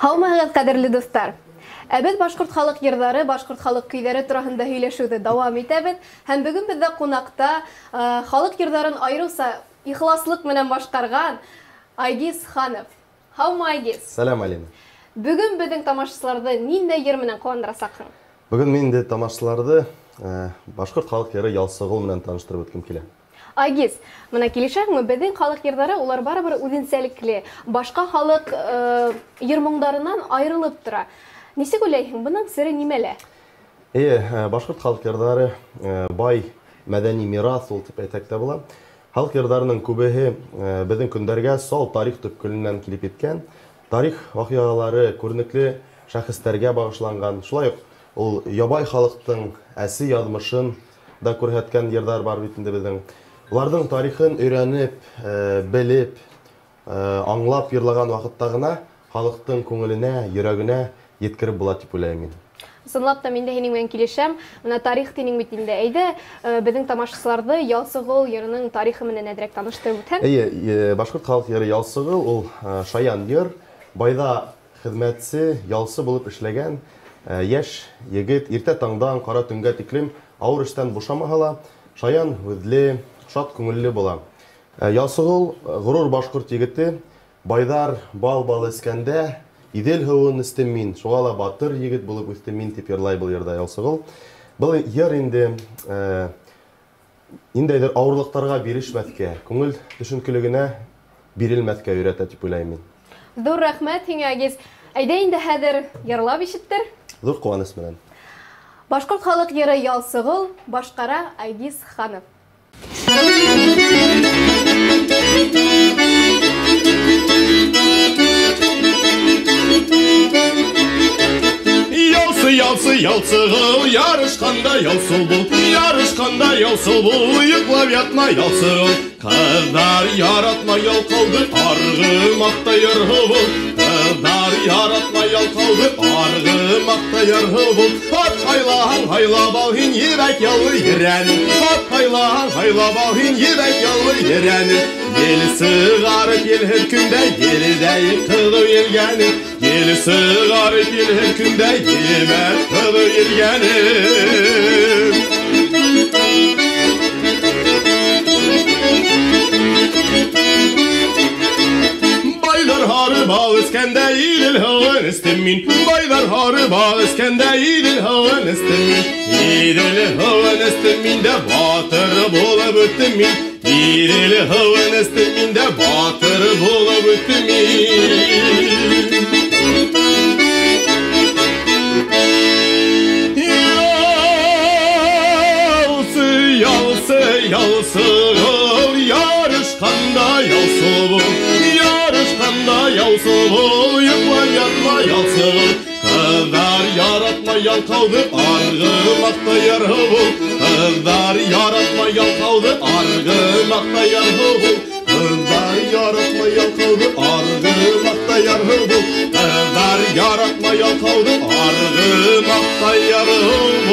Һаумыгыз, кадерле достар. Без башкорт халык йырлары, башкорт халык көйләре турында һөйләшүдә дәвам итәбез. Һәм бүген бездә кунакта халык йырларын айрылса ихласлык менән башкарган Айгиз Ханов. Һаумы, Айгиз. Сәлам алейкум. Бүген безнең тамашачыларны ниндәй йыр менән куандырасаксың? Бүген мин дә тамашачыларны башкорт халык йыры Ялсыгыл менән таныштырып үткәм килә. Айгиз, менә килешәкме, безнең халык йырлары улар барыбер үзенчәлекле, башка халык йыр-моңдарыннан аерылып тора. Нисек уйлыйсың, буның сире нимәлә? Башкорт халык йырлары бай мәдәни мирас ул дип әйтәк тә була. Халык йырларының күбеһе безнең көндәргә сал тарих төпкеленнән килеп иткән, тарих вакыйгалары күренекле шәхестәргә багышланган. Шулай ук ул ябай халыктың әси язмышын да күрсәткән йырлар бар бит инде безнең. Уларның тарихын өйрәнеп, белеп, аңлап йырлаган вакытта гына халыктың күңеленә, йөрәгенә yetkirib була дип уйлыйм мин. Сынлап та мин дә һинең белән килешәм. Менә тарих динең бит инде. Әйдә, безнең тамашачыларны Ялсыгыл йырының тарихы менән әдрәк таныштырып үтәм. Башкорт халык йыры Ялсыгыл ул шаян йыр, байда хезмәтче, ялсы булып эшләгән яшь егет иртә таңдан кара төнгә тиклем авыр эштән бушамаһа, шаян үҙле, шат күңелле була. Ялсыгыл горур башкорт егете, байдар бал искәндә Идел һуын истем мин, шуга ла батыр егет булып үстем мин дип йырлай бул йырда Ялсыгыл. Бул йыр инде ниндәйдер авырлыктарга бирешмәскә, күңел төшенкелегенә бирелмәскә өйрәтә дип уйлыйм мин. Зур рәхмәт һиңә, Айгиз. Әйдә инде хәзер йырлап ишеттер. Зур куаныч менән. Башкорт халык йыры Ялсыгыл, башкара Айгиз Ханов. Ялсыгыл, ярышканда ялсыл бул, ярышканда ялсыл бул, йоклап ятма ялсыгыл. Кыздар яратма ялкалды, аргымакта яргы бул. Кыздар яратма ялкалды, аргымакта яргы бул. Ат хайлаһаң хайлап ал һин йөрәк ялы йөрәне. Ат хайлаһаң хайлап ал һин йөрәк ялы йөрәне. Ел сыгарып елһен көндә елдәй кызу елгәне. Ел сыгарып елһен көндә емәк кызу елгәне. Baylar harı bağ iskəndə idil hıvın istim min. Baylar harı bağ iskəndə idil hıvın istim min. İdil hıvın istim min də batır bulub öttim min. İdil hıvın istim min də batır bulub öttim min. Ялсыгыл, ярышканда ялсыл бул, ярышканда ялсыл бул, йоклап ятма ялсыгыл. Кыздар яратма ялкауды, аргымакта яргы бул. Кыздар яратма ялкауды, аргымакта яргы бул. Кыздар яратма ялкауды, аргымакта яргы бул. Кыздар яратма ялкауды, аргымакта яргы бул.